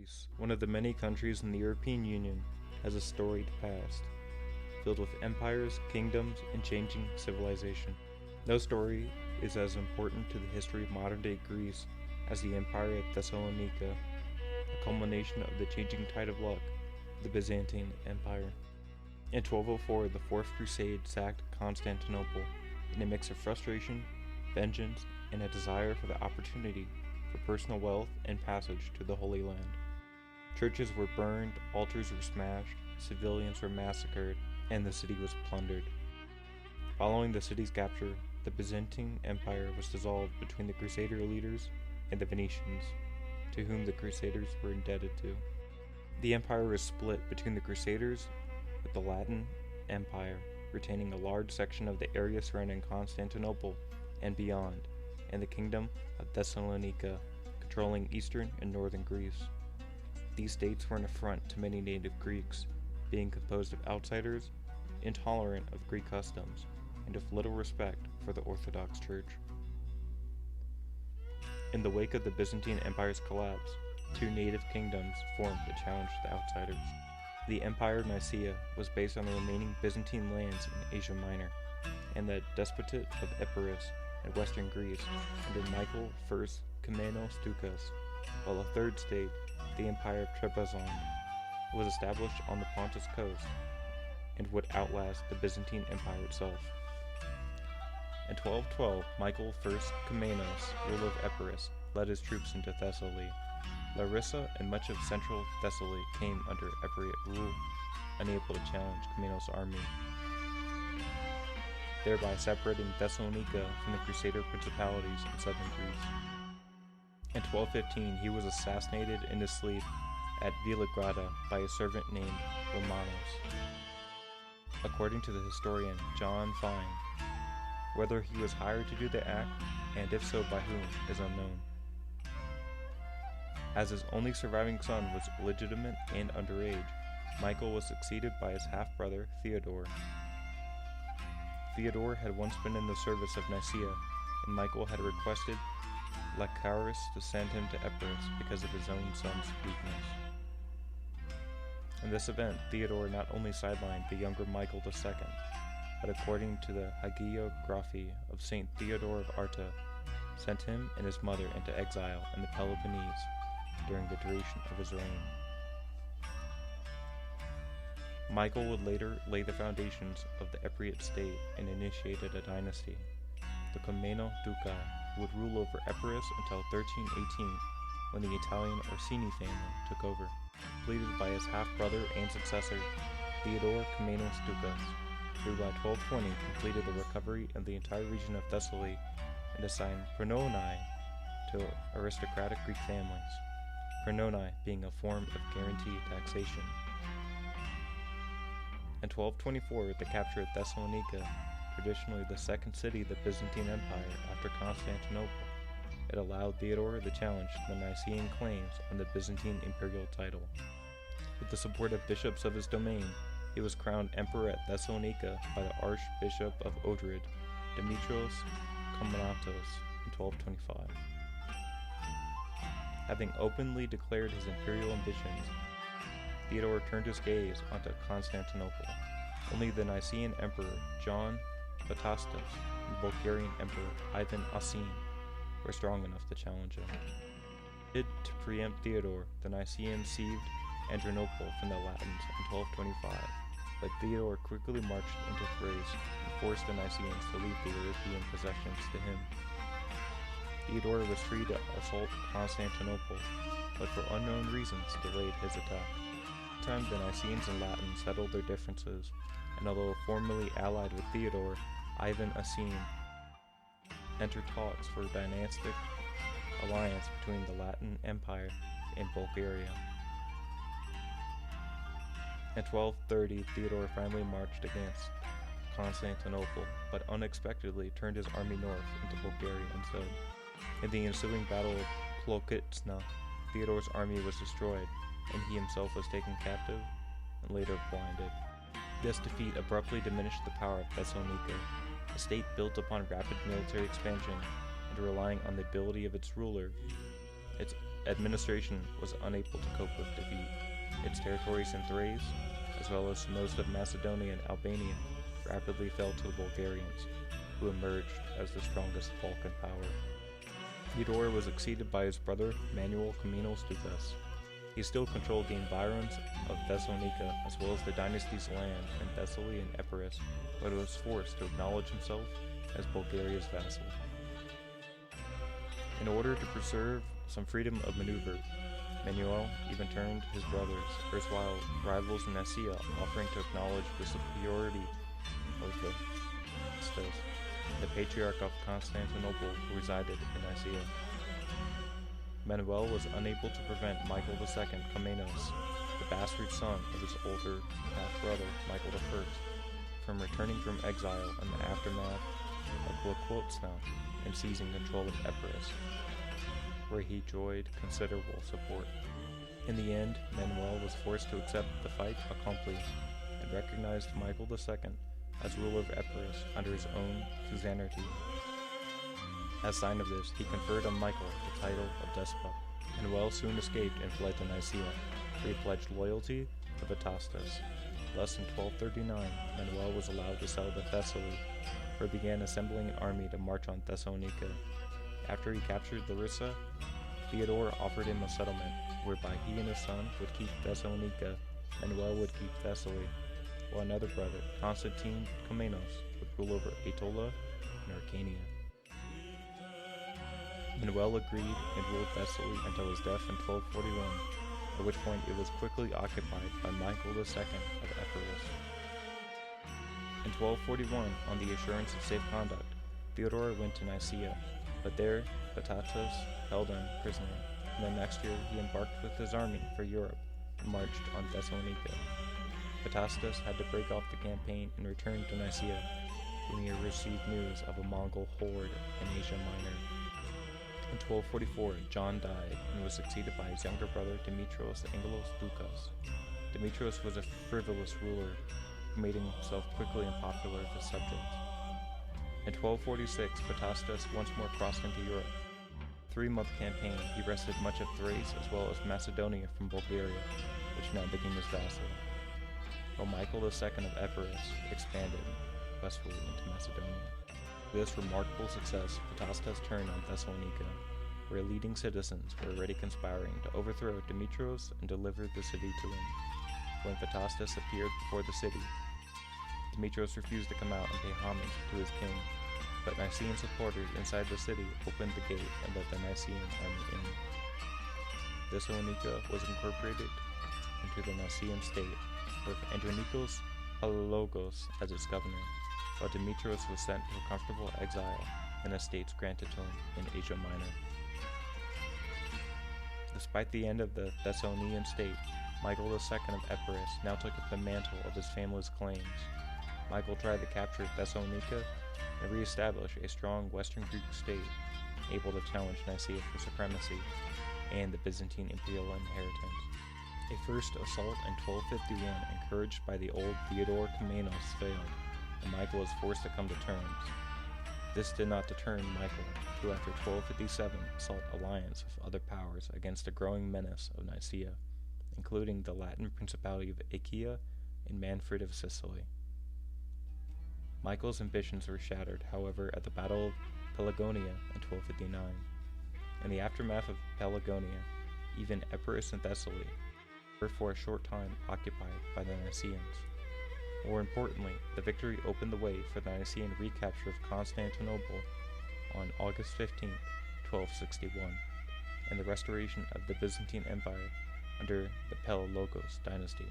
Greece, one of the many countries in the European Union, has a storied past, filled with empires, kingdoms, and changing civilization. No story is as important to the history of modern-day Greece as the Empire of Thessalonica, a culmination of the changing tide of luck of the Byzantine Empire. In 1204, the Fourth Crusade sacked Constantinople in a mix of frustration, vengeance, and a desire for the opportunity for personal wealth and passage to the Holy Land. Churches were burned, altars were smashed, civilians were massacred, and the city was plundered. Following the city's capture, the Byzantine Empire was dissolved between the Crusader leaders and the Venetians, to whom the Crusaders were indebted to. The empire was split between the Crusaders, with the Latin Empire retaining a large section of the area surrounding Constantinople and beyond, and the Kingdom of Thessalonica controlling eastern and northern Greece. These states were an affront to many native Greeks, being composed of outsiders, intolerant of Greek customs, and with little respect for the Orthodox Church. In the wake of the Byzantine Empire's collapse, two native kingdoms formed to challenge the outsiders. The Empire of Nicaea was based on the remaining Byzantine lands in Asia Minor, and the Desposate of Epirus in western Greece under Michael I Komnenos Doukas, while a third state, the Empire of Trebizond, was established on the Pontus coast and would outlast the Byzantine Empire itself. In 1212, Michael I Komnenos, ruler of Epirus, led his troops into Thessaly. Larissa and much of central Thessaly came under Epirate rule, unable to challenge Komnenos' army, thereby separating Thessalonica from the Crusader principalities in southern Greece. In 1215, he was assassinated in his sleep at Villagrada by a servant named Romanos. According to the historian John Fine, whether he was hired to do the act, and if so by whom, is unknown. As his only surviving son was illegitimate and underage, Michael was succeeded by his half-brother Theodore. Theodore had once been in the service of Nicaea, and Michael had requested Lecarius to send him to Epirus because of his own son's weakness. In this event, Theodore not only sidelined the younger Michael II, but according to the hagiography of Saint Theodore of Arta, sent him and his mother into exile in the Peloponnese during the duration of his reign. Michael would later lay the foundations of the Epirate state and initiated a dynasty, the Komneno Ducai, who would rule over Epirus until 1318, when the Italian Orsini family took over, completed by his half-brother and successor, Theodore Komnenos Doukas, who by 1220 completed the recovery of the entire region of Thessaly and assigned prononi to aristocratic Greek families, prononi being a form of guaranteed taxation. In 1224, the capture of Thessalonica, traditionally the second city of the Byzantine Empire after Constantinople, it allowed Theodore the challenge to the Nicene claims on the Byzantine imperial title. With the support of bishops of his domain, he was crowned emperor at Thessalonica by the Archbishop of Ohrid, Demetrios Komnenos, in 1225. Having openly declared his imperial ambitions, Theodore turned his gaze onto Constantinople. Only the Nicene Emperor John Batastas and Bulgarian Emperor Ivan Asin were strong enough to challenge him. To preempt Theodore, the Nicaeans seized Adrianople from the Latins in 1225, but Theodore quickly marched into Thrace and forced the Nicaeans to leave the European possessions to him. Theodore was free to assault Constantinople, but for unknown reasons delayed his attack. Meantime, the Nicaeans and Latins settled their differences, and although formally allied with Theodore, Ivan Asin entered talks for a dynastic alliance between the Latin Empire and Bulgaria. In 1230, Theodore finally marched against Constantinople, but unexpectedly turned his army north into Bulgaria instead. In the ensuing Battle of Klokitna, Theodore's army was destroyed, and he himself was taken captive and later blinded. This defeat abruptly diminished the power of Thessalonica, a state built upon rapid military expansion and relying on the ability of its ruler. Its administration was unable to cope with defeat. Its territories in Thrace, as well as most of Macedonia and Albania, rapidly fell to the Bulgarians, who emerged as the strongest Balkan power. Theodore was succeeded by his brother Manuel Komnenos Dukas. He still controlled the environs of Thessalonica as well as the dynasty's land in Thessaly and Epirus, but was forced to acknowledge himself as Bulgaria's vassal. In order to preserve some freedom of maneuver, Manuel even turned his brothers, erstwhile rivals in Nicaea, offering to acknowledge the superiority of the Patriarch of Constantinople who resided in Nicaea. Manuel was unable to prevent Michael II Komnenos, the bastard son of his older half-brother Michael I, from returning from exile in the aftermath of Wlaquotzna and seizing control of Epirus, where he enjoyed considerable support. In the end, Manuel was forced to accept the fait accompli and recognized Michael II as ruler of Epirus under his own suzerainty. As sign of this, he conferred on Michael the title of despot. Manuel soon escaped and fled to Nicaea, where he pledged loyalty to Vatastas. Thus, in 1239, Manuel was allowed to settle at Thessaly, where he began assembling an army to march on Thessalonica. After he captured Larissa, Theodore offered him a settlement, whereby he and his son would keep Thessalonica, Manuel would keep Thessaly, while another brother, Constantine Komnenos, would rule over Aetolia and Arcania. Manuel agreed and ruled Thessaly until his death in 1241, at which point it was quickly occupied by Michael II of Epirus. In 1241, on the assurance of safe conduct, Theodore went to Nicaea, but there Vatastas held him prisoner, and the next year he embarked with his army for Europe and marched on Thessalonica. Vatastas had to break off the campaign and return to Nicaea, when he received news of a Mongol horde in Asia Minor. In 1244, John died and was succeeded by his younger brother Demetrios Angelos Dukas. Demetrios was a frivolous ruler who made himself quickly unpopular with his subjects. In 1246, Vatastas once more crossed into Europe. Three-month campaign, he wrested much of Thrace as well as Macedonia from Bulgaria, which now became his vassal, while Michael II of Epirus expanded westward into Macedonia. With this remarkable success, Vatastas turned on Thessalonica, where leading citizens were already conspiring to overthrow Demetrios and deliver the city to him. When Vatastas appeared before the city, Demetrios refused to come out and pay homage to his king, but Nicene supporters inside the city opened the gate and let the Nicene army in. Thessalonica was incorporated into the Nicene state, with Andronikos Palaiologos as its governor, while Demetrios was sent to a comfortable exile and estates granted to him in Asia Minor. Despite the end of the Thessalonian state, Michael II of Epirus now took up the mantle of his family's claims. Michael tried to capture Thessalonica and re-establish a strong Western Greek state, able to challenge Nicaea for supremacy and the Byzantine imperial inheritance. A first assault in 1251, encouraged by the old Theodore Komnenos, failed, and Michael was forced to come to terms. This did not deter Michael, who after 1257 sought alliance with other powers against the growing menace of Nicaea, including the Latin Principality of Achaea and Manfred of Sicily. Michael's ambitions were shattered, however, at the Battle of Pelagonia in 1259. In the aftermath of Pelagonia, even Epirus and Thessaly were for a short time occupied by the Nicaeans. More importantly, the victory opened the way for the Nicene recapture of Constantinople on August 15, 1261, and the restoration of the Byzantine Empire under the Palaiologos dynasty.